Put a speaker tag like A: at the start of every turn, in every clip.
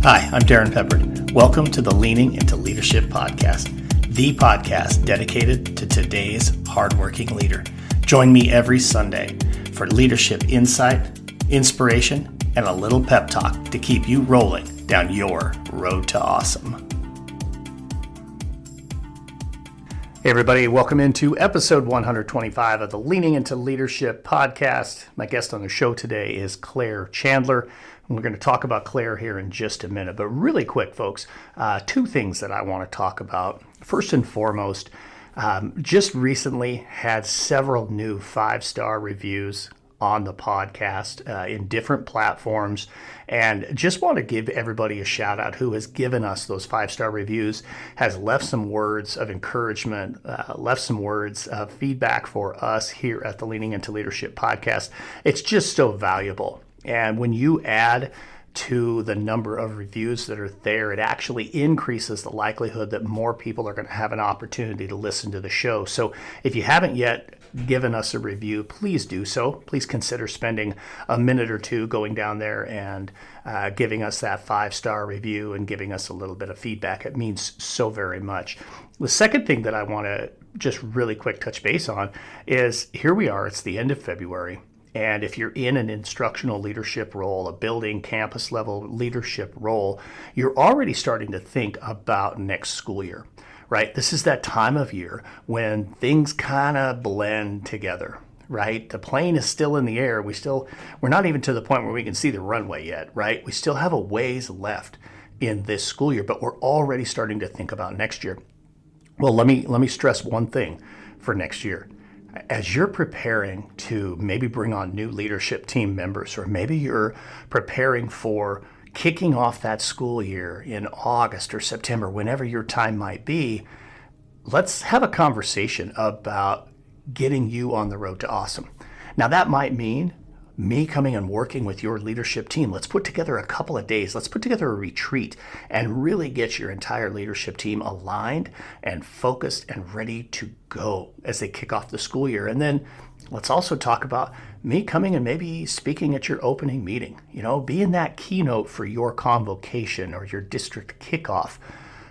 A: Hi, I'm Darrin Peppard. Welcome to the Leaning into Leadership podcast, the podcast dedicated to today's hardworking leader. Join me every Sunday for leadership insight, inspiration, and a little pep talk to keep you rolling down your road to awesome. Hey everybody, welcome into episode 125 of the Leaning into Leadership podcast. My guest on the show today is Claire Chandler. We're going to talk about Claire here in just a minute, but really quick, folks, two things that I want to talk about. First and foremost, just recently had several new 5-star reviews on the podcast in different platforms, and just want to give everybody a shout out who has given us those 5-star reviews, has left some words of encouragement, left some words of feedback for us here at the Leaning into Leadership podcast. It's just so valuable. And when you add to the number of reviews that are there, it actually increases the likelihood that more people are going to have an opportunity to listen to the show. So if you haven't yet given us a review, please do so. Please consider spending a minute or two going down there and giving us that 5-star review and giving us a little bit of feedback. It means so very much. The second thing that I want to just really quick touch base on is here we are. It's the end of February. And if you're in an instructional leadership role, a building campus level leadership role, you're already starting to think about next school year, right? This is that time of year when things kind of blend together, right? The plane is still in the air. We're not even to the point where we can see the runway yet, right? We still have a ways left in this school year, but we're already starting to think about next year. Well, let me stress one thing for next year. As you're preparing to maybe bring on new leadership team members, or maybe you're preparing for kicking off that school year in August or September, whenever your time might be, let's have a conversation about getting you on the road to awesome. Now, that might mean me coming and working with your leadership team. Let's put together a couple of days. Let's put together a retreat and really get your entire leadership team aligned and focused and ready to go as they kick off the school year. And then let's also talk about me coming and maybe speaking at your opening meeting, being that keynote for your convocation or your district kickoff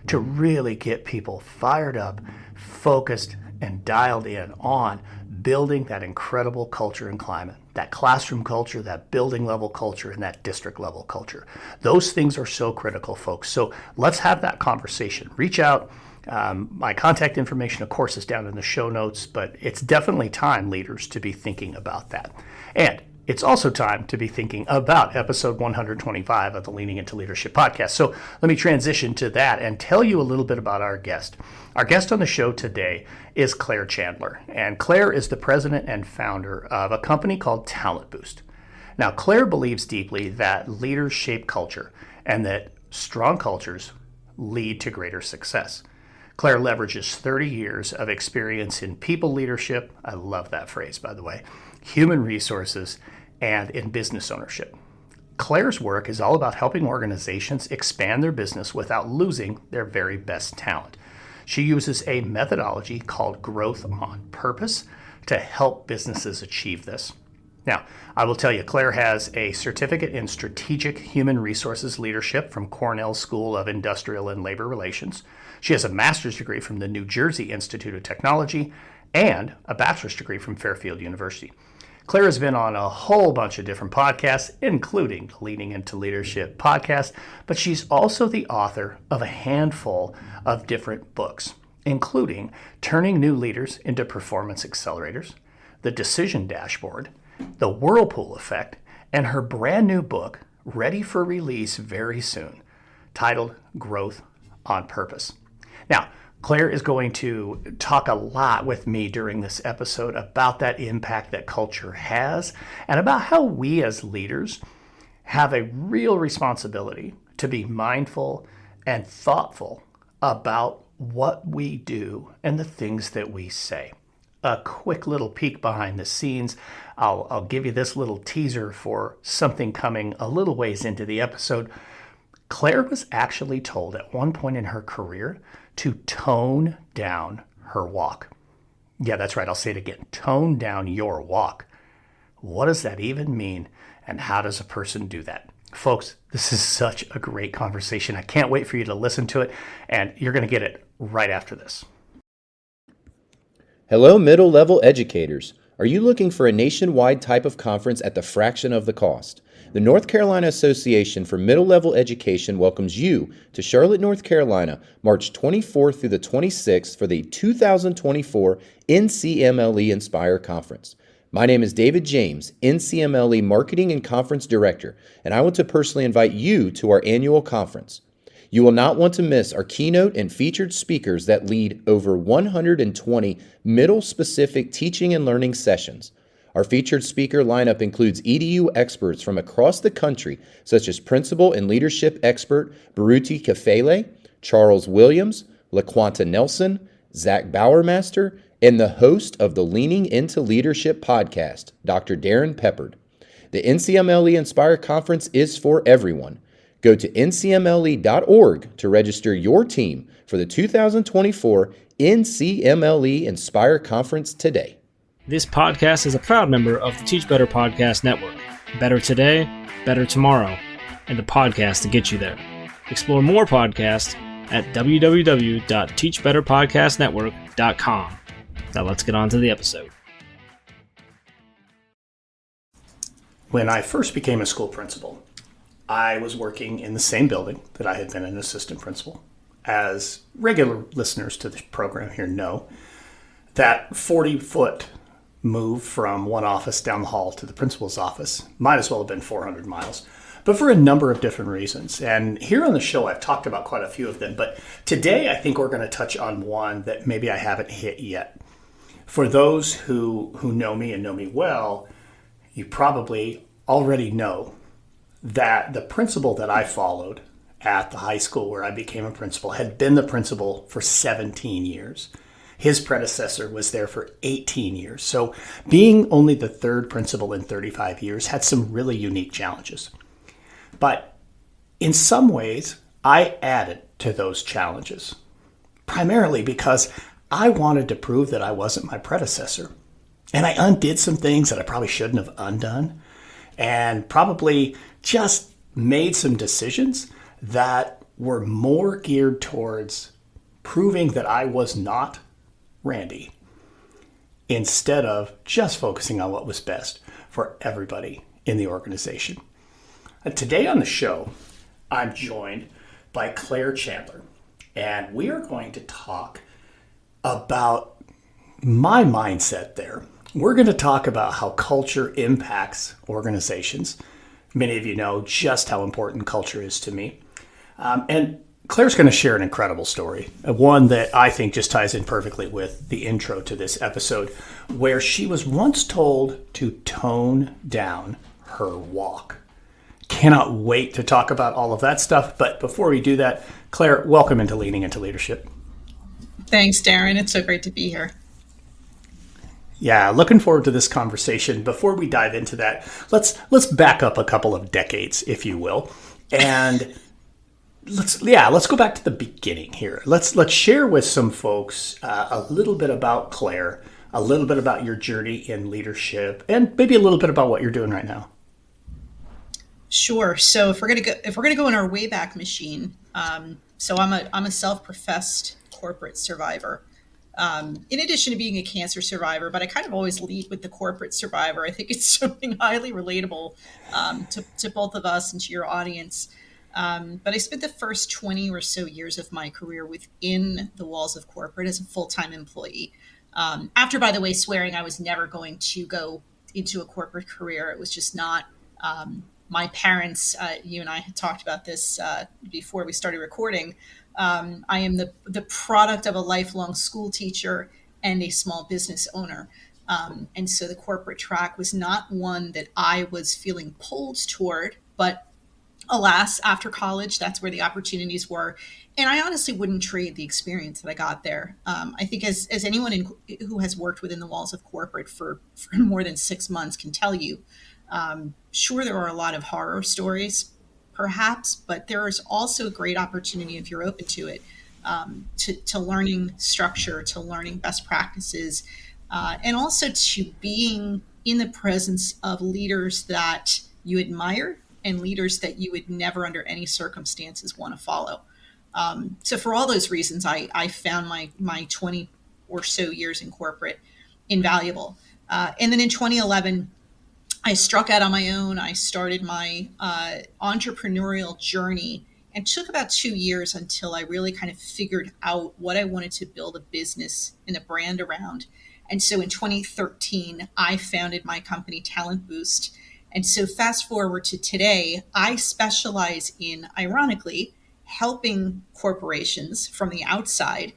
A: to really get people fired up, focused, and dialed in on building that incredible culture and climate, that classroom culture, that building level culture, and that district level culture. Those things are so critical, folks. So let's have that conversation. Reach out. My contact information, of course, is down in the show notes, but it's definitely time, leaders, to be thinking about that. And it's also time to be thinking about episode 125 of the Leaning into Leadership podcast. So let me transition to that and tell you a little bit about our guest. Our guest on the show today is Claire Chandler, and Claire is the president and founder of a company called Talent Boost. Now, Claire believes deeply that leaders shape culture and that strong cultures lead to greater success. Claire leverages 30 years of experience in people leadership, I love that phrase, by the way, human resources, and in business ownership. Claire's work is all about helping organizations expand their business without losing their very best talent. She uses a methodology called Growth on Purpose to help businesses achieve this. Now, I will tell you, Claire has a certificate in strategic human resources leadership from Cornell School of Industrial and Labor Relations. She has a master's degree from the New Jersey Institute of Technology and a bachelor's degree from Fairfield University. Claire has been on a whole bunch of different podcasts, including the Leaning into Leadership podcast, but she's also the author of a handful of different books, including Turning New Leaders into Performance Accelerators, The Decision Dashboard, The Whirlpool Effect, and her brand new book, ready for release very soon, titled Growth on Purpose. Now, Claire is going to talk a lot with me during this episode about that impact that culture has and about how we as leaders have a real responsibility to be mindful and thoughtful about what we do and the things that we say. A quick little peek behind the scenes. I'll give you this little teaser for something coming a little ways into the episode. Claire was actually told at one point in her career to tone down her walk. Yeah, that's right. I'll say it again. Tone down your walk. What does that even mean? And how does a person do that? Folks, this is such a great conversation. I can't wait for you to listen to it, and you're going to get it right after this.
B: Hello, middle-level educators. Are you looking for a nationwide type of conference at the fraction of the cost? The North Carolina Association for Middle-Level Education welcomes you to Charlotte, North Carolina, March 24th through the 26th for the 2024 NCMLE Inspire Conference. My name is David James, NCMLE Marketing and Conference Director, and I want to personally invite you to our annual conference. You will not want to miss our keynote and featured speakers that lead over 120 middle-specific teaching and learning sessions. Our featured speaker lineup includes EDU experts from across the country, such as principal and leadership expert Baruti Kafele, Charles Williams, LaQuanta Nelson, Zach Bowermaster, and the host of the Leaning into Leadership podcast, Dr. Darrin Peppard. The NCMLE Inspire Conference is for everyone. Go to ncmle.org to register your team for the 2024 NCMLE Inspire Conference today.
C: This podcast is a proud member of the Teach Better Podcast Network. Better today, better tomorrow, and the podcast to get you there. Explore more podcasts at www.teachbetterpodcastnetwork.com. Now let's get on to the episode.
A: When I first became a school principal, I was working in the same building that I had been an assistant principal. As regular listeners to the program here know, that 40-foot move from one office down the hall to the principal's office might as well have been 400 miles, but for a number of different reasons. And here on the show, I've talked about quite a few of them, but today I think we're going to touch on one that maybe I haven't hit yet. For those who know me and know me well, you probably already know that the principal that I followed at the high school where I became a principal had been the principal for 17 years. His predecessor was there for 18 years. So being only the third principal in 35 years had some really unique challenges. But in some ways, I added to those challenges, primarily because I wanted to prove that I wasn't my predecessor. And I undid some things that I probably shouldn't have undone, and probably just made some decisions that were more geared towards proving that I was not Randy, instead of just focusing on what was best for everybody in the organization. Today on the show, I'm joined by Claire Chandler, and we are going to talk about my mindset there. We're going to talk about how culture impacts organizations. Many of you know just how important culture is to me. And Claire's going to share an incredible story, one that I think just ties in perfectly with the intro to this episode, where she was once told to tone down her walk. Cannot wait to talk about all of that stuff. But before we do that, Claire, welcome into Leaning into Leadership.
D: Thanks, Darrin. It's so great to be here.
A: Yeah, looking forward to this conversation. Before we dive into that, let's back up a couple of decades, if you will, and let's go back to the beginning here. Let's share with some folks a little bit about Claire, a little bit about your journey in leadership, and maybe a little bit about what you're doing right now.
D: Sure. So if we're gonna go in our Wayback Machine, so I'm a self-professed corporate survivor. In addition to being a cancer survivor, but I kind of always lead with the corporate survivor. I think it's something highly relatable to both of us and to your audience. But I spent the first 20 or so years of my career within the walls of corporate as a full-time employee. After, by the way, swearing I was never going to go into a corporate career. It was just not my parents. You and I had talked about this before we started recording. I am the product of a lifelong school teacher and a small business owner. And so the corporate track was not one that I was feeling pulled toward, but alas, after college, that's where the opportunities were. And I honestly wouldn't trade the experience that I got there. I think as anyone who has worked within the walls of corporate for more than 6 months can tell you, sure, there are a lot of horror stories, perhaps, but there is also a great opportunity if you're open to it, to learning structure, to learning best practices, and also to being in the presence of leaders that you admire and leaders that you would never under any circumstances want to follow. So for all those reasons, I found my 20 or so years in corporate invaluable. And then in 2011, I struck out on my own. I started my entrepreneurial journey, and took about 2 years until I really kind of figured out what I wanted to build a business and a brand around. And so in 2013, I founded my company, Talent Boost. And so fast forward to today, I specialize in, ironically, helping corporations from the outside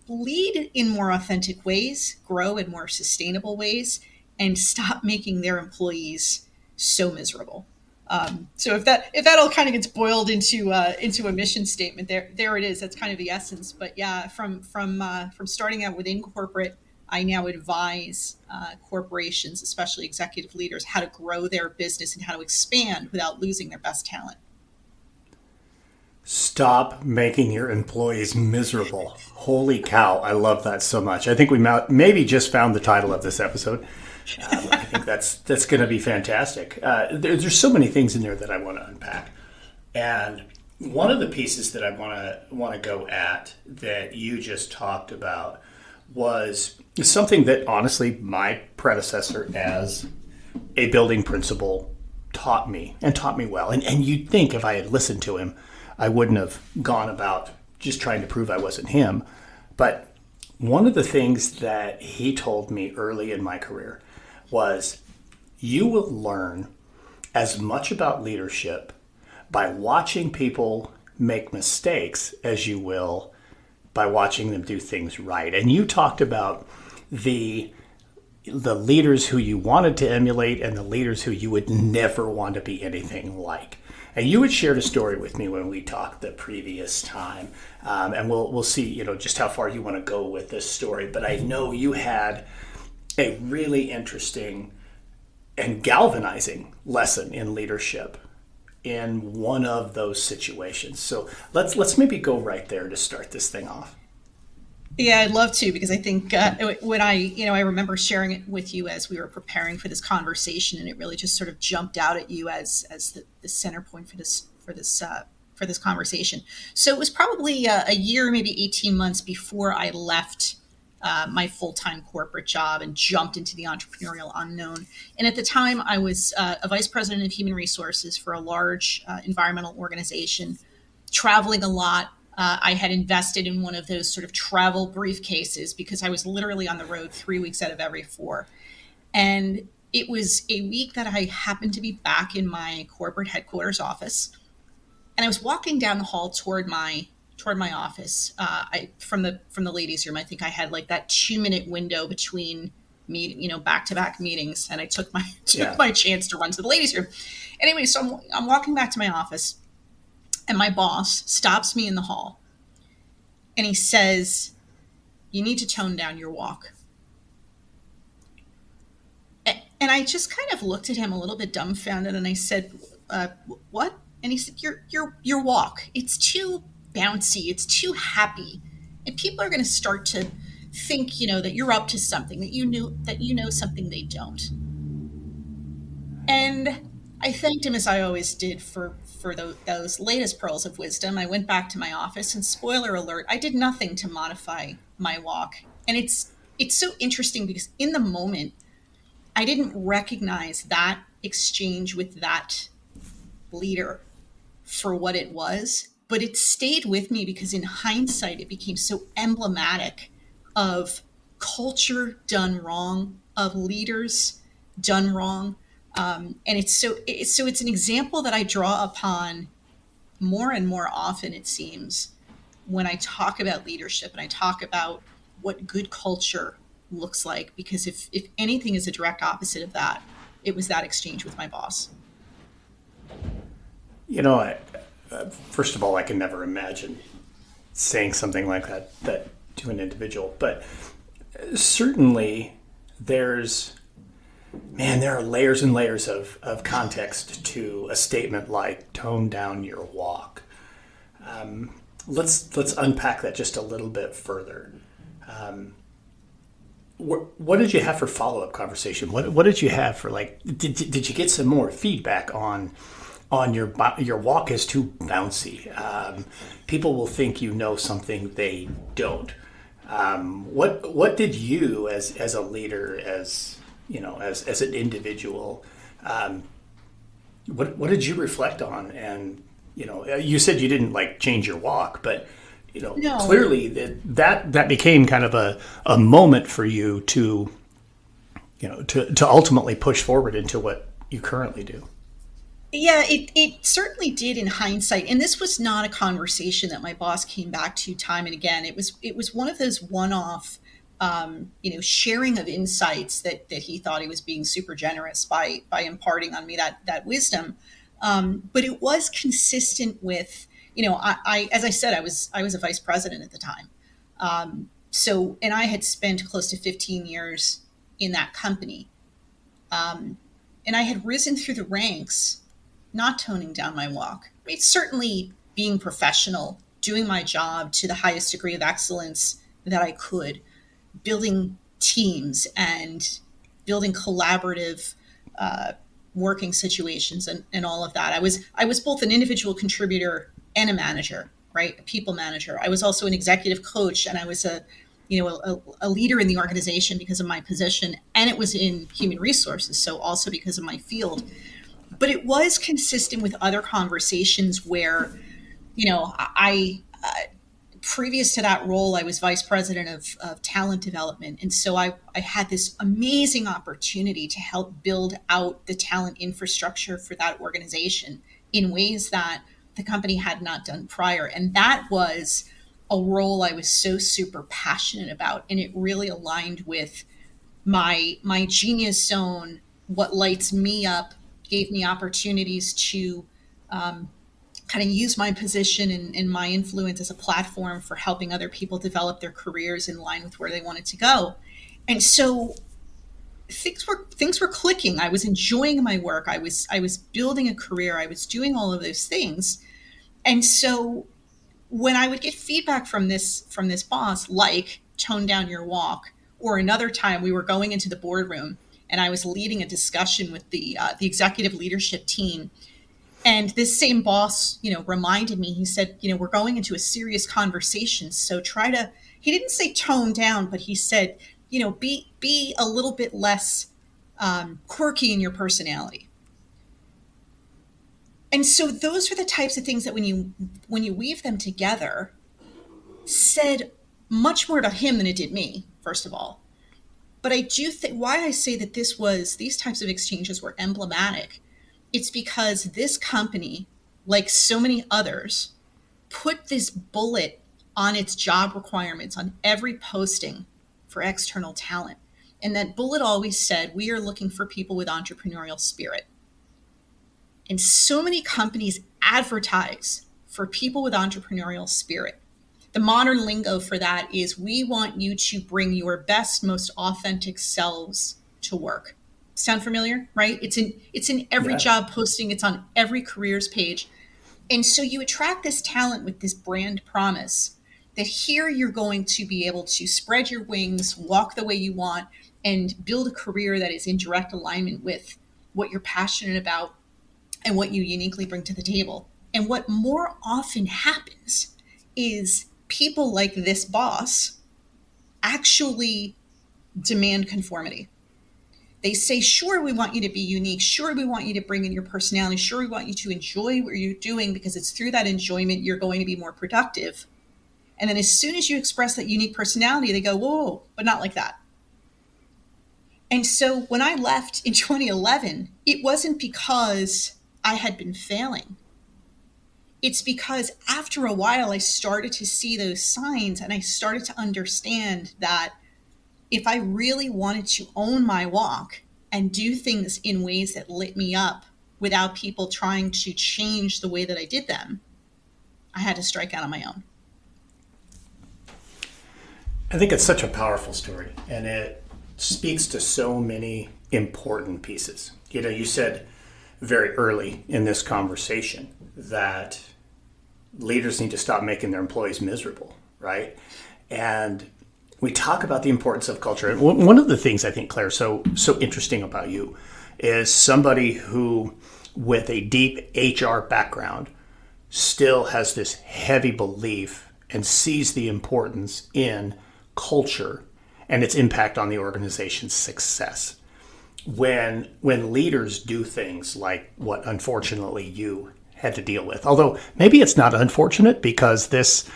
D: lead in more authentic ways, grow in more sustainable ways, and stop making their employees so miserable. So if that all kind of gets boiled into a mission statement, there it is. That's kind of the essence. But yeah, from starting out within corporate, I now advise corporations, especially executive leaders, how to grow their business and how to expand without losing their best talent.
A: Stop making your employees miserable. Holy cow, I love that so much. I think we maybe just found the title of this episode. I think that's going to be fantastic. There's so many things in there that I want to unpack, and one of the pieces that I want to go at that you just talked about was something that honestly my predecessor as a building principal taught me well. And you'd think if I had listened to him, I wouldn't have gone about just trying to prove I wasn't him. But one of the things that he told me early in my career was, you will learn as much about leadership by watching people make mistakes as you will by watching them do things right. And you talked about the leaders who you wanted to emulate and the leaders who you would never want to be anything like. And you had shared a story with me when we talked the previous time, and we'll see, just how far you want to go with this story. But I know you had a really interesting and galvanizing lesson in leadership in one of those situations. So let's maybe go right there to start this thing off.
D: Yeah, I'd love to, because I think when I remember sharing it with you as we were preparing for this conversation, and it really just sort of jumped out at you as the center point for this conversation. So it was probably a year, maybe 18 months before I left my full-time corporate job and jumped into the entrepreneurial unknown. And at the time, I was a vice president of human resources for a large environmental organization, traveling a lot. I had invested in one of those sort of travel briefcases because I was literally on the road 3 weeks out of every 4. And it was a week that I happened to be back in my corporate headquarters office. And I was walking down the hall toward my office. From the ladies' room, I think I had like that 2-minute window between back-to-back meetings, and I took my chance to run to the ladies' room. Anyway, so I'm walking back to my office, and my boss stops me in the hall, and he says, "You need to tone down your walk." And I just kind of looked at him a little bit dumbfounded, and I said, "What?" And he said, "Your walk. It's too bouncy. It's too happy, and people are going to start to think, that you're up to something, that you know something they don't." And I thanked him, as I always did, for those latest pearls of wisdom. I went back to my office, and spoiler alert, I did nothing to modify my walk. And it's so interesting because in the moment, I didn't recognize that exchange with that leader for what it was, but it stayed with me because in hindsight, it became so emblematic of culture done wrong, of leaders done wrong. And it's an example that I draw upon more and more often, it seems, when I talk about leadership and I talk about what good culture looks like, because if anything is a direct opposite of that, it was that exchange with my boss.
A: First of all, I can never imagine saying something like that to an individual, but certainly there are layers and layers of context to a statement like "tone down your walk." Let's unpack that just a little bit further. what did you have for follow-up conversation? What did you have for, like, did you get some more feedback on your walk is too bouncy? People will think you know something they don't. What did you as a leader, as an individual, what did you reflect on? And you said you didn't like change your walk, but
D: No.
A: clearly that became kind of a moment for you to ultimately push forward into what you currently do.
D: Yeah, it certainly did in hindsight. And this was not a conversation that my boss came back to time and again. It was one of those one-off, sharing of insights that he thought he was being super generous by imparting on me that wisdom. But it was consistent with, I as I said, I was a vice president at the time. And I had spent close to 15 years in that company. And I had risen through the ranks, not toning down my walk. I mean, certainly being professional, doing my job to the highest degree of excellence that I could, building teams and building collaborative working situations and all of that. I was both an individual contributor and a manager, right? A people manager. I was also an executive coach, and I was a leader in the organization because of my position, and it was in human resources, so also because of my field. But it was consistent with other conversations where, I previous to that role, I was vice president of talent development. And so I had this amazing opportunity to help build out the talent infrastructure for that organization in ways that the company had not done prior. And that was a role I was so super passionate about. And it really aligned with my genius zone, what lights me up, gave me opportunities to kind of use my position and my influence as a platform for helping other people develop their careers in line with where they wanted to go. And so things were clicking. I was enjoying my work. I was building a career. I was doing all of those things. And so when I would get feedback from this boss, like tone down your walk, or another time we were going into the boardroom and I was leading a discussion with the executive leadership team. And this same boss, reminded me, he said, we're going into a serious conversation. So he didn't say tone down, but he said, be a little bit less quirky in your personality. And so those are the types of things that when you weave them together, said much more to him than it did me, first of all. But I do think why I say that these types of exchanges were emblematic. It's because this company, like so many others, put this bullet on its job requirements on every posting for external talent. And that bullet always said, we are looking for people with entrepreneurial spirit. And so many companies advertise for people with entrepreneurial spirit. The modern lingo for that is, we want you to bring your best, most authentic selves to work. Sound familiar, right? It's in every job posting. It's on every careers page. And so you attract this talent with this brand promise that here you're going to be able to spread your wings, walk the way you want, and build a career that is in direct alignment with what you're passionate about and what you uniquely bring to the table. And what more often happens is people like this boss actually demand conformity. They say, sure, we want you to be unique. Sure, we want you to bring in your personality. Sure, we want you to enjoy what you're doing, because it's through that enjoyment you're going to be more productive. And then as soon as you express that unique personality, they go, whoa, but not like that. And so when I left in 2011, it wasn't because I had been failing. It's because after a while, I started to see those signs, and I started to understand that if I really wanted to own my walk and do things in ways that lit me up without people trying to change the way that I did them, I had to strike out on my own.
A: I think it's such a powerful story, and it speaks to so many important pieces. You said very early in this conversation that leaders need to stop making their employees miserable, right? And we talk about the importance of culture. And one of the things I think, Claire, so interesting about you is somebody who, with a deep HR background, still has this heavy belief and sees the importance in culture and its impact on the organization's success. When leaders do things like what unfortunately you had to deal with, although maybe it's not unfortunate because this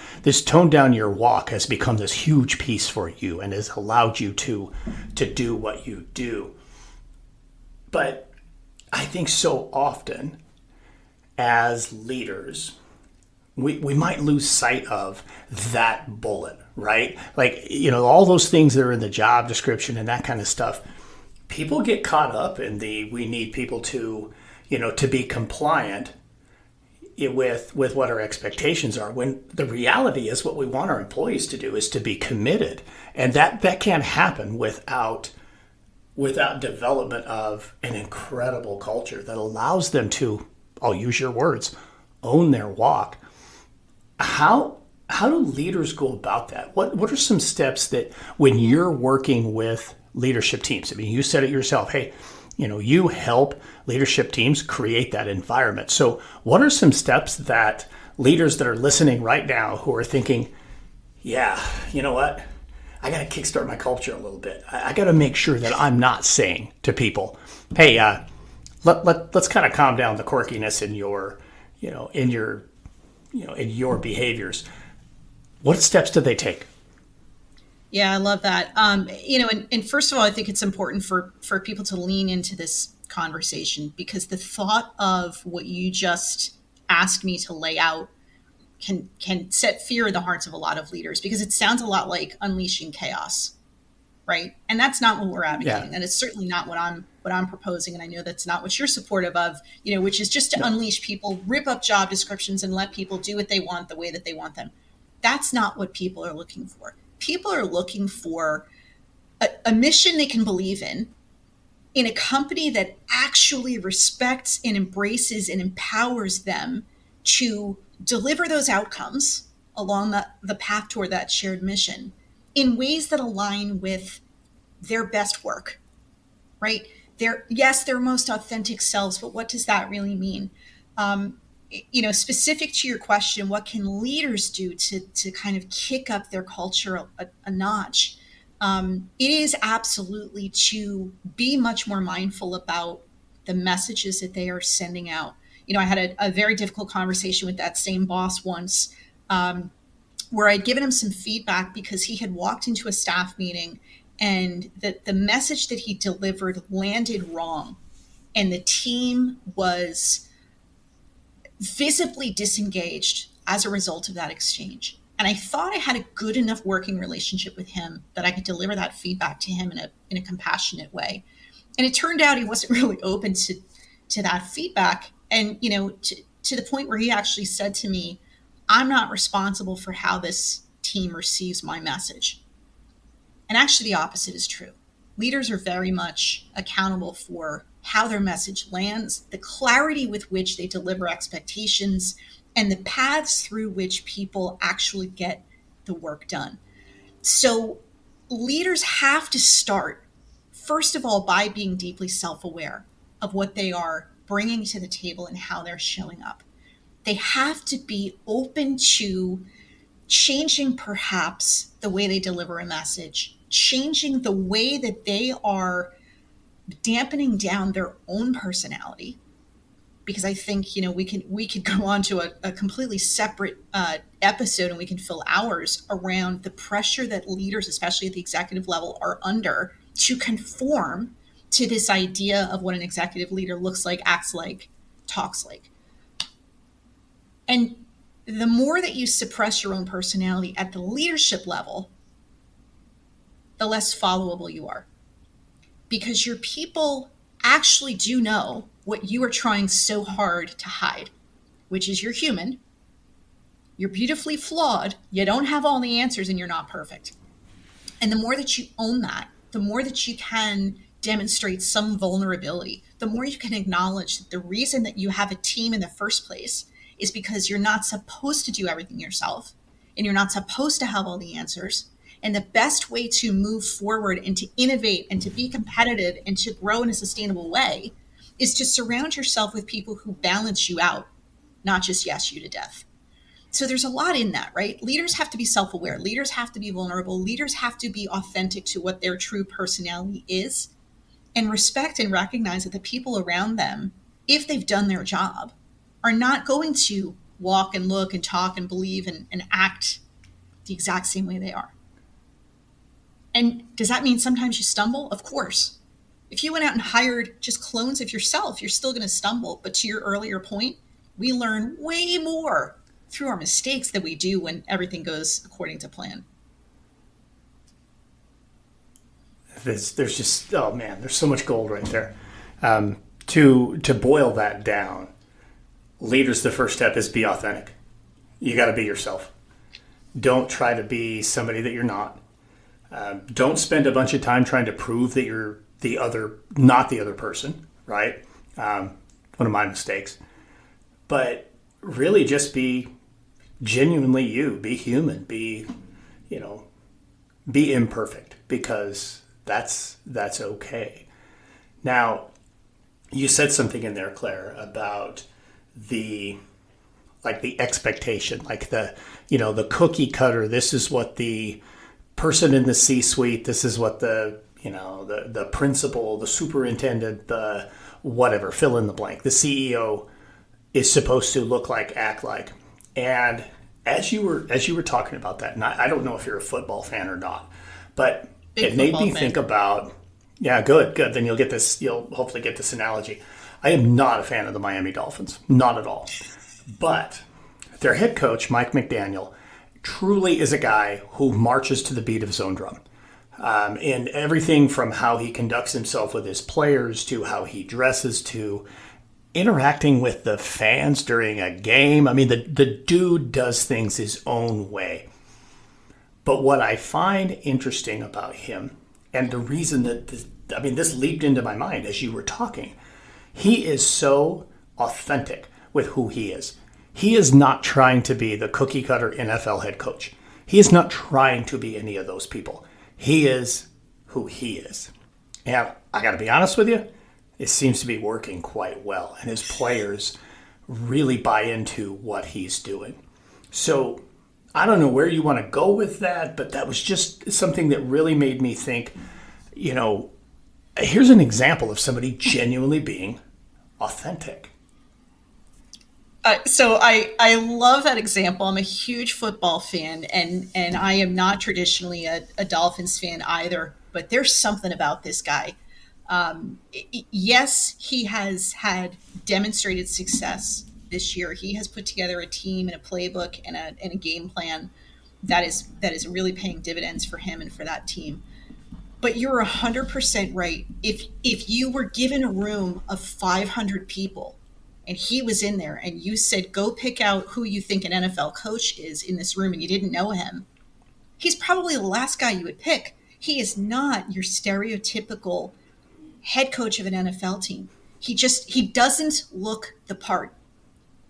A: tone down your walk has become this huge piece for you and has allowed you to do what you do. But I think so often as leaders, we might lose sight of that bullet, right? Like, all those things that are in the job description and that kind of stuff. People get caught up in we need people to, to be compliant with what our expectations are, when the reality is what we want our employees to do is to be committed. And that can't happen without development of an incredible culture that allows them to, I'll use your words, own their walk. How do leaders go about that? What are some steps that when you're working with leadership teams? I mean, you said it yourself, hey, you help leadership teams create that environment. So what are some steps that leaders that are listening right now who are thinking, yeah, you know what? I got to kickstart my culture a little bit. I got to make sure that I'm not saying to people, hey, let's kind of calm down the quirkiness in your behaviors. What steps do they take?
D: Yeah, I love that. And first of all, I think it's important for people to lean into this conversation, because the thought of what you just asked me to lay out can set fear in the hearts of a lot of leaders, because it sounds a lot like unleashing chaos, right? And that's not what we're advocating, and it's certainly not what I'm proposing. And I know that's not what you're supportive of, which is just to unleash people, rip up job descriptions, and let people do what they want the way that they want them. That's not what people are looking for. People are looking for a mission they can believe in a company that actually respects and embraces and empowers them to deliver those outcomes along the path toward that shared mission in ways that align with their best work, right? Their most authentic selves, but what does that really mean? Specific to your question, what can leaders do to kind of kick up their culture a notch? It is absolutely to be much more mindful about the messages that they are sending out. I had a very difficult conversation with that same boss once, where I'd given him some feedback because he had walked into a staff meeting and the message that he delivered landed wrong. And the team was visibly disengaged as a result of that exchange. And I thought I had a good enough working relationship with him that I could deliver that feedback to him in a compassionate way. And it turned out he wasn't really open to that feedback. And, to the point where he actually said to me, I'm not responsible for how this team receives my message. And actually the opposite is true. Leaders are very much accountable for how their message lands, the clarity with which they deliver expectations, and the paths through which people actually get the work done. So leaders have to start, first of all, by being deeply self-aware of what they are bringing to the table and how they're showing up. They have to be open to changing perhaps the way they deliver a message, changing the way that they are dampening down their own personality. Because I think, we could go on to a completely separate episode, and we can fill hours around the pressure that leaders, especially at the executive level, are under to conform to this idea of what an executive leader looks like, acts like, talks like. And the more that you suppress your own personality at the leadership level, the less followable you are. Because your people actually do know what you are trying so hard to hide, which is you're human, you're beautifully flawed, you don't have all the answers, and you're not perfect. And the more that you own that, the more that you can demonstrate some vulnerability, the more you can acknowledge that the reason that you have a team in the first place is because you're not supposed to do everything yourself, and you're not supposed to have all the answers, And the best way to move forward and to innovate and to be competitive and to grow in a sustainable way is to surround yourself with people who balance you out, not just yes you to death. So there's a lot in that, right? Leaders have to be self-aware. Leaders have to be vulnerable. Leaders have to be authentic to what their true personality is, and respect and recognize that the people around them, if they've done their job, are not going to walk and look and talk and believe and act the exact same way they are. And does that mean sometimes you stumble? Of course. If you went out and hired just clones of yourself, you're still going to stumble. But to your earlier point, we learn way more through our mistakes than we do when everything goes according to plan.
A: There's just, oh man, there's so much gold right there. To boil that down, leaders, the first step is be authentic. You got to be yourself. Don't try to be somebody that you're not. Don't spend a bunch of time trying to prove that you're not the other person, right? One of my mistakes. But really just be genuinely you. Be human. Be imperfect, because that's okay. Now, you said something in there, Claire, about the expectation, like the cookie cutter. This is what the person in the C-suite, this is what the principal, the superintendent, the whatever, fill in the blank, the CEO is supposed to look like, act like. And as you were talking about that, and I don't know if you're a football fan or not, but it made me think about, yeah, good. Then you'll hopefully get this analogy. I am not a fan of the Miami Dolphins, not at all. But their head coach, Mike McDaniel, truly is a guy who marches to the beat of his own drum. And everything from how he conducts himself with his players to how he dresses to interacting with the fans during a game. I mean, the dude does things his own way. But what I find interesting about him, and the reason that this leaped into my mind as you were talking, he is so authentic with who he is. He is not trying to be the cookie cutter NFL head coach. He is not trying to be any of those people. He is who he is. And I got to be honest with you, it seems to be working quite well. And his players really buy into what he's doing. So I don't know where you want to go with that, but that was just something that really made me think, here's an example of somebody genuinely being authentic.
D: So I love that example. I'm a huge football fan, and I am not traditionally a Dolphins fan either, but there's something about this guy. Yes, he has had demonstrated success this year. He has put together a team and a playbook and a game plan that is really paying dividends for him and for that team. But you're 100% right. If you were given a room of 500 people and he was in there and you said, go pick out who you think an NFL coach is in this room, and you didn't know him, he's probably the last guy you would pick. He is not your stereotypical head coach of an NFL team. He doesn't look the part.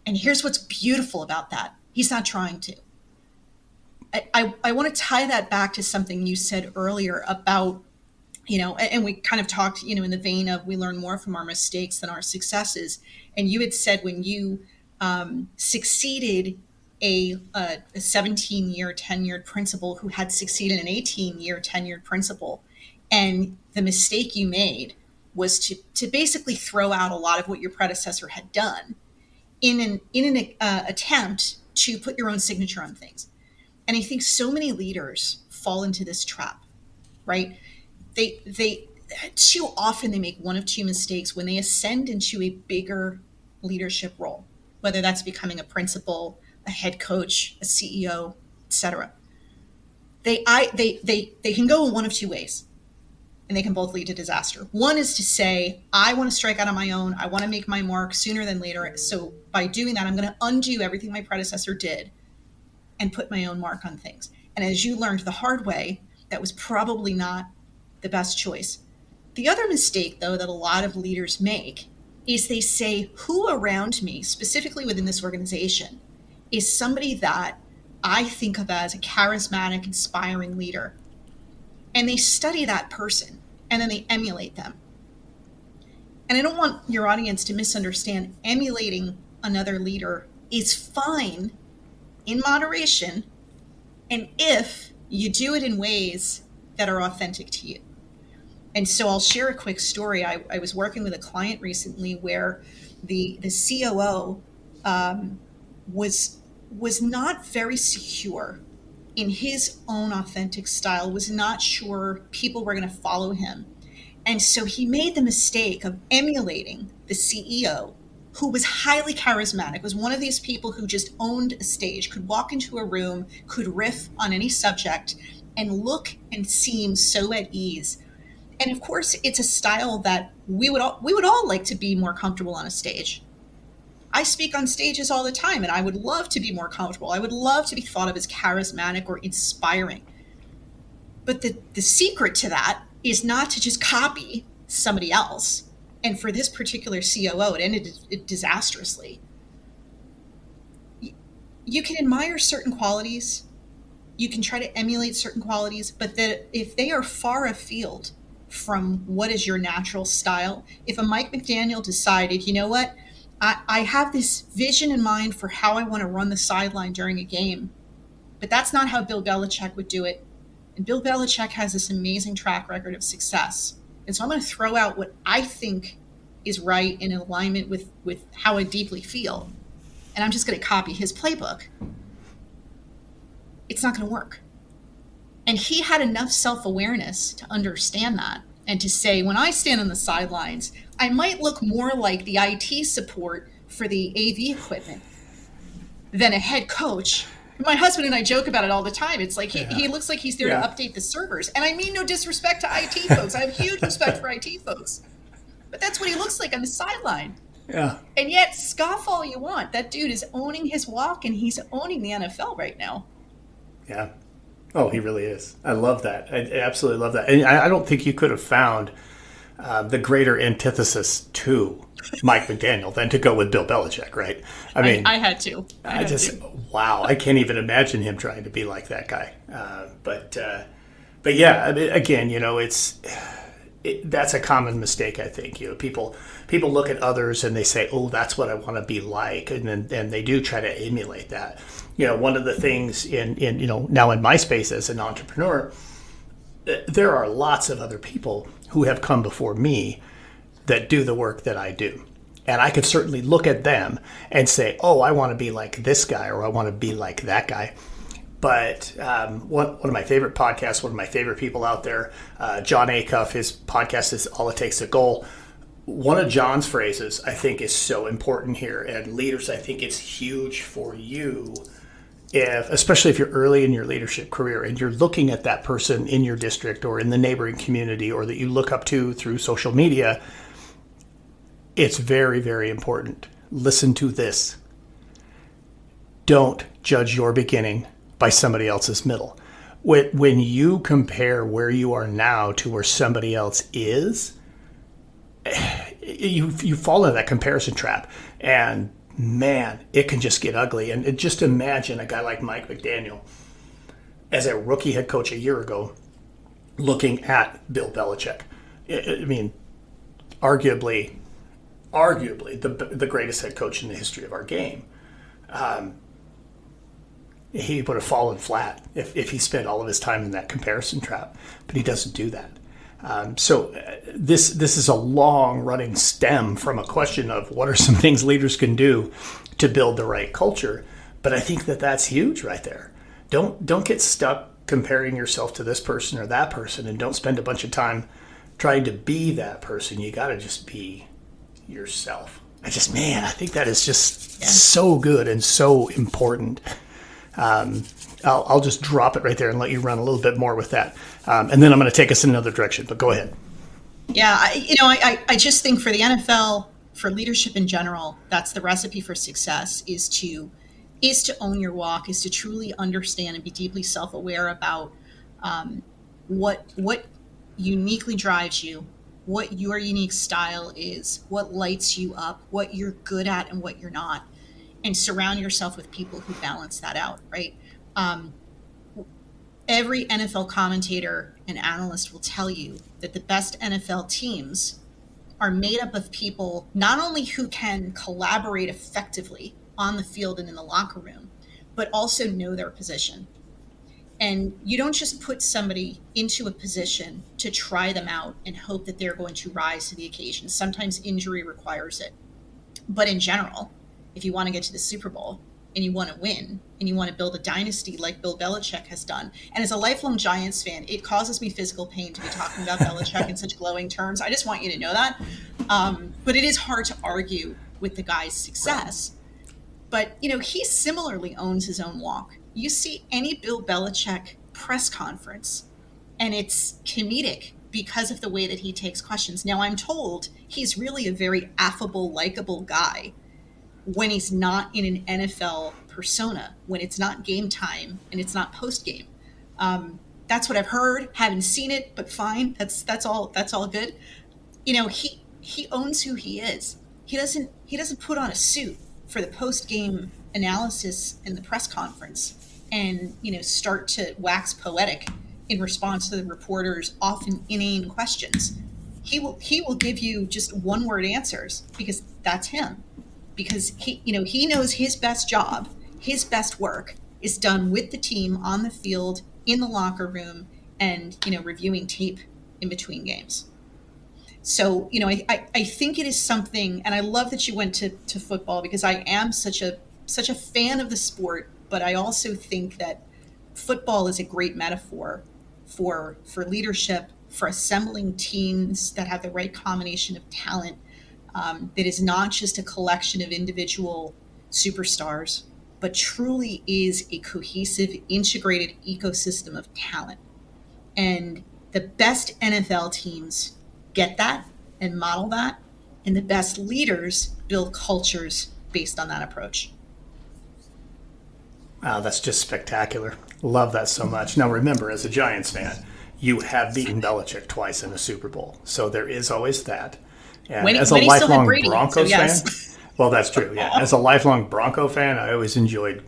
D: And here's what's beautiful about that. He's not trying to. I want to tie that back to something you said earlier about, and we kind of talked, in the vein of we learn more from our mistakes than our successes. And you had said when you succeeded a 17-year tenured principal who had succeeded an 18-year tenured principal, and the mistake you made was to basically throw out a lot of what your predecessor had done in an attempt to put your own signature on things. And I think so many leaders fall into this trap, right? They too often they make one of two mistakes when they ascend into a bigger leadership role, whether that's becoming a principal, a head coach, a CEO, etc. They can go in one of two ways, and they can both lead to disaster. One is to say, I want to strike out on my own. I want to make my mark sooner than later. So by doing that, I'm going to undo everything my predecessor did and put my own mark on things. And as you learned the hard way, that was probably not the best choice. The other mistake, though, that a lot of leaders make is they say, who around me, specifically within this organization, is somebody that I think of as a charismatic, inspiring leader. And they study that person and then they emulate them. And I don't want your audience to misunderstand. Emulating another leader is fine in moderation, and if you do it in ways that are authentic to you. And so I'll share a quick story. I was working with a client recently where the COO was not very secure in his own authentic style, was not sure people were going to follow him. And so he made the mistake of emulating the CEO, who was highly charismatic, was one of these people who just owned a stage, could walk into a room, could riff on any subject, and look and seem so at ease. And of course, it's a style that we would all like to be more comfortable on a stage. I speak on stages all the time, and I would love to be more comfortable. I would love to be thought of as charismatic or inspiring. But the secret to that is not to just copy somebody else. And for this particular COO, it ended disastrously. You can admire certain qualities, you can try to emulate certain qualities, but that if they are far afield from what is your natural style, if a Mike McDaniel decided, you know what, I have this vision in mind for how I want to run the sideline during a game, but that's not how Bill Belichick would do it. And Bill Belichick has this amazing track record of success. And so I'm going to throw out what I think is right in alignment with how I deeply feel. And I'm just going to copy his playbook. It's not going to work. And he had enough self-awareness to understand that and to say, when I stand on the sidelines, I might look more like the IT support for the AV equipment than a head coach. My husband and I joke about it all the time. It's like he looks like he's there to update the servers. And I mean no disrespect to IT folks. I have huge respect for IT folks. But that's what he looks like on the sideline.
A: Yeah.
D: And yet, scoff all you want. That dude is owning his walk, and he's owning the NFL right now.
A: Yeah. Oh, he really is. I love that. I absolutely love that. And I don't think you could have found the greater antithesis to Mike McDaniel than to go with Bill Belichick, right? I mean,
D: I had to.
A: Wow, I can't even imagine him trying to be like that guy. But yeah, I mean, again, that's a common mistake, I think. People look at others and they say, "Oh, that's what I want to be like," and they do try to emulate that. One of the things in now in my space as an entrepreneur, there are lots of other people who have come before me that do the work that I do. And I could certainly look at them and say, oh, I want to be like this guy, or I want to be like that guy. But one of my favorite podcasts, one of my favorite people out there, John Acuff, his podcast is All It Takes a Goal. One of John's phrases I think is so important here. And leaders, I think it's huge for you, especially if you're early in your leadership career and you're looking at that person in your district or in the neighboring community or that you look up to through social media. It's very, very important. Listen to this. Don't judge your beginning by somebody else's middle. When you compare where you are now to where somebody else is, you fall into that comparison trap. And man, it can just get ugly. And just imagine a guy like Mike McDaniel as a rookie head coach a year ago looking at Bill Belichick. I mean, arguably the greatest head coach in the history of our game. He would have fallen flat if he spent all of his time in that comparison trap, but he doesn't do that. So this is a long-running stem from a question of what are some things leaders can do to build the right culture. But I think that's huge right there. Don't get stuck comparing yourself to this person or that person, and don't spend a bunch of time trying to be that person. You got to just be yourself. I think that is just so good and so important. I'll just drop it right there and let you run a little bit more with that. And then I'm going to take us in another direction, but go ahead.
D: Yeah, I just think for the NFL, for leadership in general, that's the recipe for success is to own your walk, is to truly understand and be deeply self-aware about what uniquely drives you, what your unique style is, what lights you up, what you're good at and what you're not, and surround yourself with people who balance that out, right? Every NFL commentator and analyst will tell you that the best NFL teams are made up of people not only who can collaborate effectively on the field and in the locker room, but also know their position. And you don't just put somebody into a position to try them out and hope that they're going to rise to the occasion. Sometimes injury requires it. But in general, if you want to get to the Super Bowl and you want to win and you want to build a dynasty like Bill Belichick has done, and as a lifelong Giants fan, it causes me physical pain to be talking about Belichick in such glowing terms. I just want you to know that. But it is hard to argue with the guy's success. But, he similarly owns his own walk. You see any Bill Belichick press conference, and it's comedic because of the way that he takes questions. Now, I'm told he's really a very affable, likable guy when he's not in an NFL persona, when it's not game time and it's not post game. That's what I've heard. Haven't seen it, but fine. That's all good. He owns who he is. He doesn't put on a suit for the post game analysis in the press conference and start to wax poetic in response to the reporters' often inane questions. He will give you just one word answers because that's him. Because he knows his best job, his best work is done with the team on the field, in the locker room, and reviewing tape in between games. So I think it is something, and I love that you went to football because I am such a fan of the sport, but I also think that football is a great metaphor for leadership, for assembling teams that have the right combination of talent. That is not just a collection of individual superstars, but truly is a cohesive, integrated ecosystem of talent. And the best NFL teams get that and model that, and the best leaders build cultures based on that approach.
A: Wow, that's just spectacular. Love that so much. Now, remember, as a Giants fan, you have beaten Belichick twice in the Super Bowl. So there is always that. And as a lifelong Broncos fan, well, that's true. Yeah, as a lifelong Bronco fan, I always enjoyed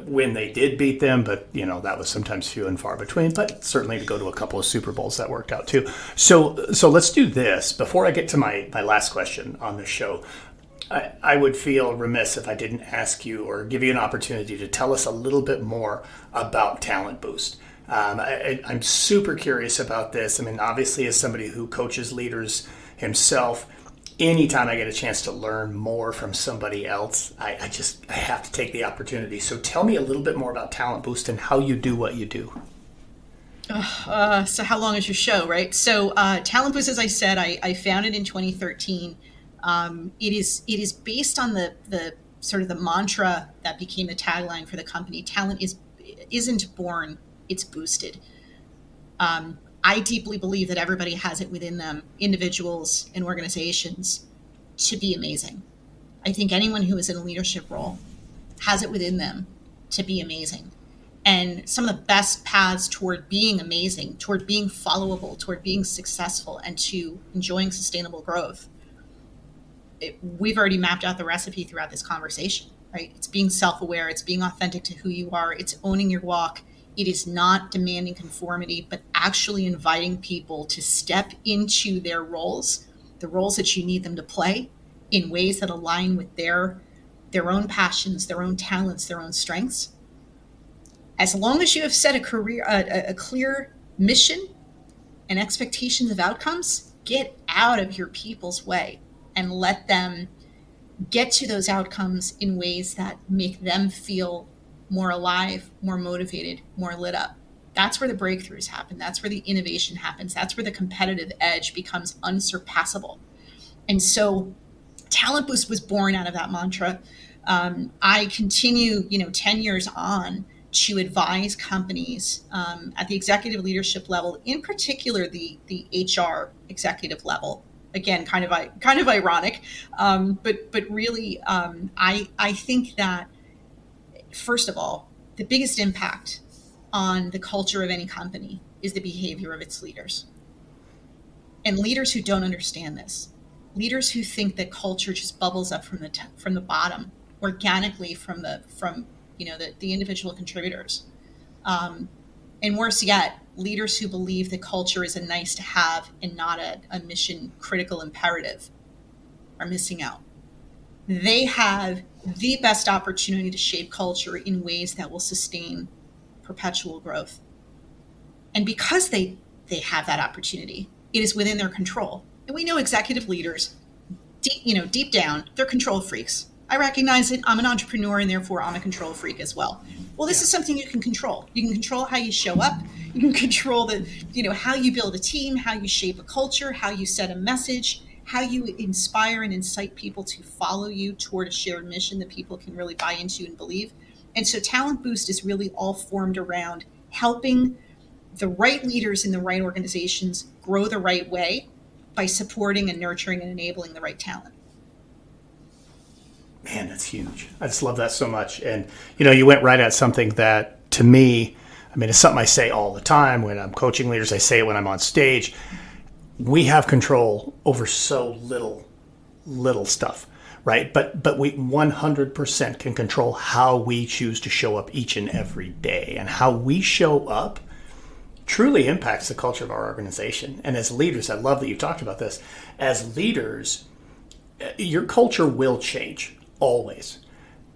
A: when they did beat them, but that was sometimes few and far between. But certainly to go to a couple of Super Bowls that worked out too. So let's do this before I get to my last question on this show. I would feel remiss if I didn't ask you or give you an opportunity to tell us a little bit more about Talent Boost. I'm super curious about this. I mean, obviously, as somebody who coaches leaders himself, anytime I get a chance to learn more from somebody else, I have to take the opportunity. So tell me a little bit more about Talent Boost and how you do what you do.
D: So how long is your show, right? So Talent Boost, as I said, I founded in 2013. It is based on the sort of the mantra that became the tagline for the company. Talent isn't born, it's boosted. I deeply believe that everybody has it within them, individuals and organizations, to be amazing. I think anyone who is in a leadership role has it within them to be amazing. And some of the best paths toward being amazing, toward being followable, toward being successful, and to enjoying sustainable growth, we've already mapped out the recipe throughout this conversation, right? It's being self-aware, it's being authentic to who you are, it's owning your walk. It is not demanding conformity, but actually inviting people to step into their roles, the roles that you need them to play, in ways that align with their own passions, their own talents, their own strengths. As long as you have set a clear mission and expectations of outcomes, get out of your people's way and let them get to those outcomes in ways that make them feel more alive, more motivated, more lit up. That's where the breakthroughs happen. That's where the innovation happens. That's where the competitive edge becomes unsurpassable. And so Talent Boost was born out of that mantra. I continue, 10 years on, to advise companies at the executive leadership level, in particular the HR executive level. Again, kind of ironic, but really, I think that, first of all, the biggest impact on the culture of any company is the behavior of its leaders. And leaders who don't understand this, leaders who think that culture just bubbles up from the bottom organically from the individual contributors. And worse yet, leaders who believe that culture is a nice to have and not a mission critical imperative are missing out. They have the best opportunity to shape culture in ways that will sustain perpetual growth. And because they have that opportunity, it is within their control. And we know executive leaders, deep down, they're control freaks. I recognize it. I'm an entrepreneur, and therefore I'm a control freak as well. Well, this is something you can control. You can control how you show up. You can control how you build a team, how you shape a culture, how you set a message, how you inspire and incite people to follow you toward a shared mission that people can really buy into and believe. And so Talent Boost is really all formed around helping the right leaders in the right organizations grow the right way by supporting and nurturing and enabling the right talent.
A: Man, that's huge. I just love that so much. And, you went right at something that, to me, it's something I say all the time when I'm coaching leaders. I say it when I'm on stage. We have control over so little stuff, right? But we 100% can control how we choose to show up each and every day. And how we show up truly impacts the culture of our organization. And as leaders, I love that you talked about this. As leaders, your culture will change, always.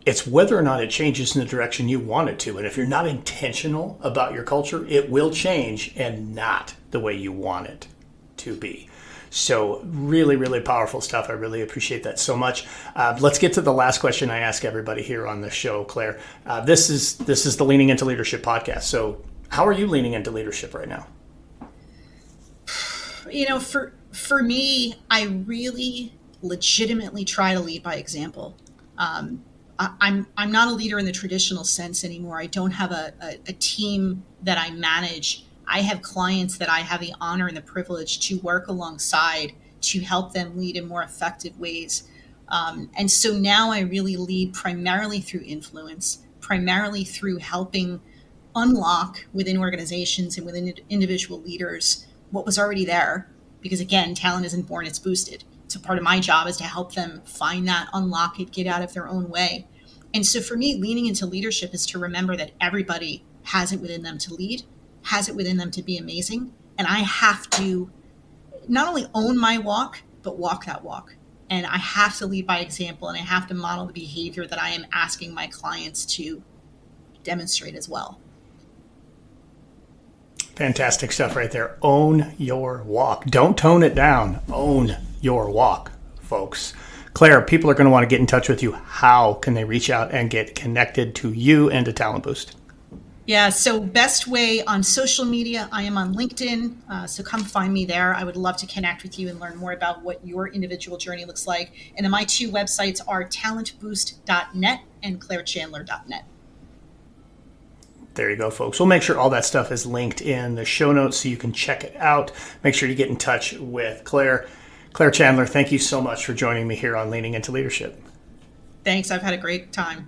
A: It's whether or not it changes in the direction you want it to. And if you're not intentional about your culture, it will change and not the way you want it to be. So really, really powerful stuff. I really appreciate that so much. Let's get to the last question I ask everybody here on the show, Claire. This is the Leaning Into Leadership podcast. So how are you leaning into leadership right now?
D: For me, I really legitimately try to lead by example. I'm not a leader in the traditional sense anymore. I don't have a team that I manage. I have clients that I have the honor and the privilege to work alongside to help them lead in more effective ways. And so now I really lead primarily through influence, primarily through helping unlock within organizations and within individual leaders what was already there. Because again, talent isn't born, it's boosted. So part of my job is to help them find that, unlock it, get out of their own way. And so for me, leaning into leadership is to remember that everybody has it within them to lead, has it within them to be amazing. And I have to not only own my walk, but walk that walk. And I have to lead by example, and I have to model the behavior that I am asking my clients to demonstrate as well.
A: Fantastic stuff right there. Own your walk. Don't tone it down. Own your walk, folks. Claire, people are going to want to get in touch with you. How can they reach out and get connected to you and to Talent Boost?
D: Yeah, so best way on social media, I am on LinkedIn. So come find me there. I would love to connect with you and learn more about what your individual journey looks like. And then my two websites are talentboost.net and clairechandler.net.
A: There you go, folks. We'll make sure all that stuff is linked in the show notes so you can check it out. Make sure you get in touch with Claire. Claire Chandler, thank you so much for joining me here on Leaning Into Leadership.
D: Thanks. I've had a great time.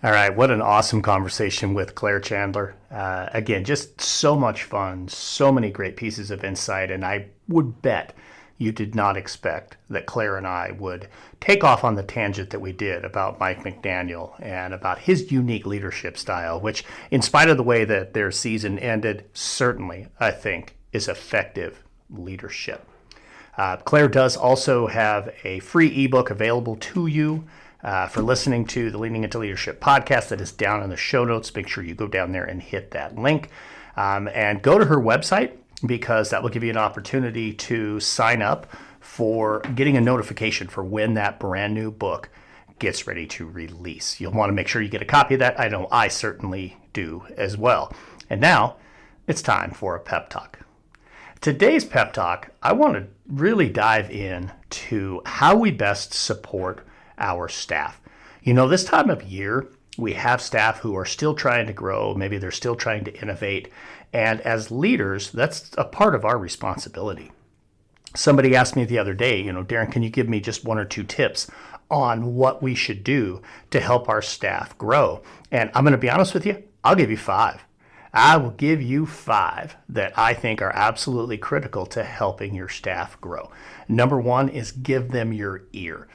A: All right. What an awesome conversation with Claire Chandler. Again, just so much fun, so many great pieces of insight. And I would bet you did not expect that Claire and I would take off on the tangent that we did about Mike McDaniel and about his unique leadership style, which, in spite of the way that their season ended, certainly, I think, is effective leadership. Claire does also have a free ebook available to you for listening to the Leaning Into Leadership podcast that is down in the show notes. Make sure you go down there and hit that link and go to her website, because that will give you an opportunity to sign up for getting a notification for when that brand new book gets ready to release. You'll want to make sure you get a copy of that. I know I certainly do as well. And now it's time for a pep talk. Today's pep talk, I want to really dive in to how we best support our staff. This time of year, we have staff who are still trying to grow. Maybe they're still trying to innovate. And as leaders, that's a part of our responsibility. Somebody asked me the other day, Darrin, can you give me just one or two tips on what we should do to help our staff grow? And I'm going to be honest with you, I'll give you 5. I will give you 5 that I think are absolutely critical to helping your staff grow. Number 1 is give them your ear.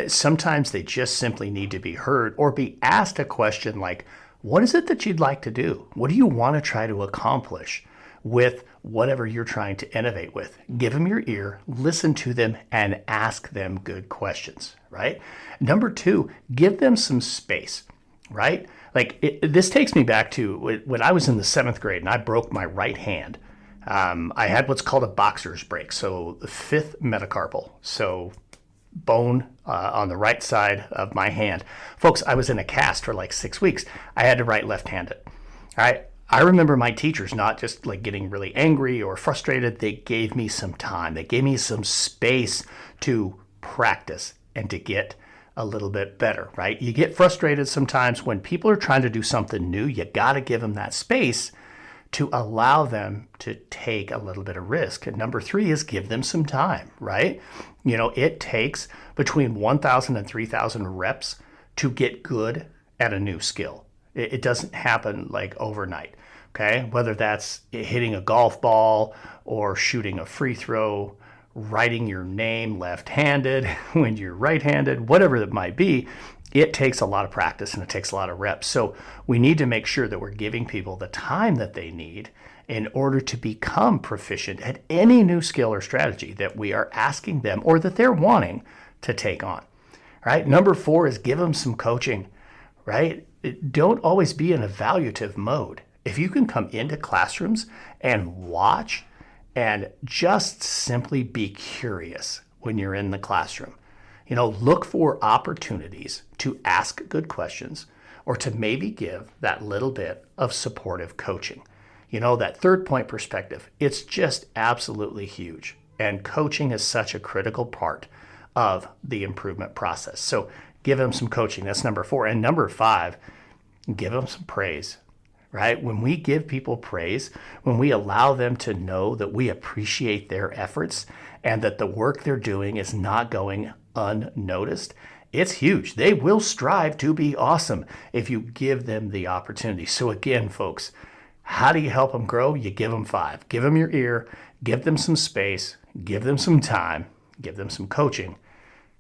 A: Sometimes they just simply need to be heard or be asked a question like, what is it that you'd like to do? What do you want to try to accomplish with whatever you're trying to innovate with? Give them your ear, listen to them, and ask them good questions, right? Number 2, give them some space, right? This takes me back to when I was in the 7th grade and I broke my right hand. I had what's called a boxer's break, so the 5th metacarpal, so bone on the right side of my hand. Folks, I was in a cast for like 6 weeks. I had to write left-handed. All right. I remember my teachers not just getting really angry or frustrated. They gave me some time. They gave me some space to practice and to get a little bit better, right? You get frustrated sometimes when people are trying to do something new. You got to give them that space to allow them to take a little bit of risk. And number 3 is give them some time, right? It takes between 1,000 and 3,000 reps to get good at a new skill. It doesn't happen overnight, okay? Whether that's hitting a golf ball or shooting a free throw, writing your name left-handed when you're right-handed, whatever it might be, it takes a lot of practice and it takes a lot of reps. So we need to make sure that we're giving people the time that they need in order to become proficient at any new skill or strategy that we are asking them or that they're wanting to take on, right? Number 4 is give them some coaching, right? Don't always be in evaluative mode. If you can come into classrooms and watch and just simply be curious when you're in the classroom, look for opportunities to ask good questions or to maybe give that little bit of supportive coaching. That 3rd point perspective, it's just absolutely huge. And coaching is such a critical part of the improvement process. So give them some coaching. That's number 4. And number 5, give them some praise, right? When we give people praise, when we allow them to know that we appreciate their efforts and that the work they're doing is not going unnoticed, it's huge. They will strive to be awesome if you give them the opportunity. So again, folks, how do you help them grow? You give them 5. Give them your ear, give them some space, give them some time, give them some coaching,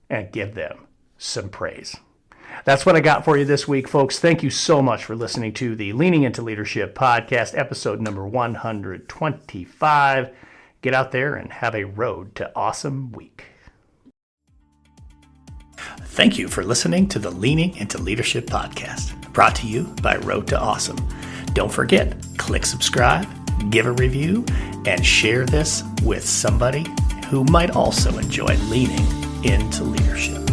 A: and give them some praise. That's what I got for you this week, folks. Thank you so much for listening to the Leaning Into Leadership podcast, episode number 125. Get out there and have a road to awesome week. Thank you for listening to the Leaning Into Leadership podcast, brought to you by Road to Awesome. Don't forget, click subscribe, give a review, and share this with somebody who might also enjoy leaning into leadership.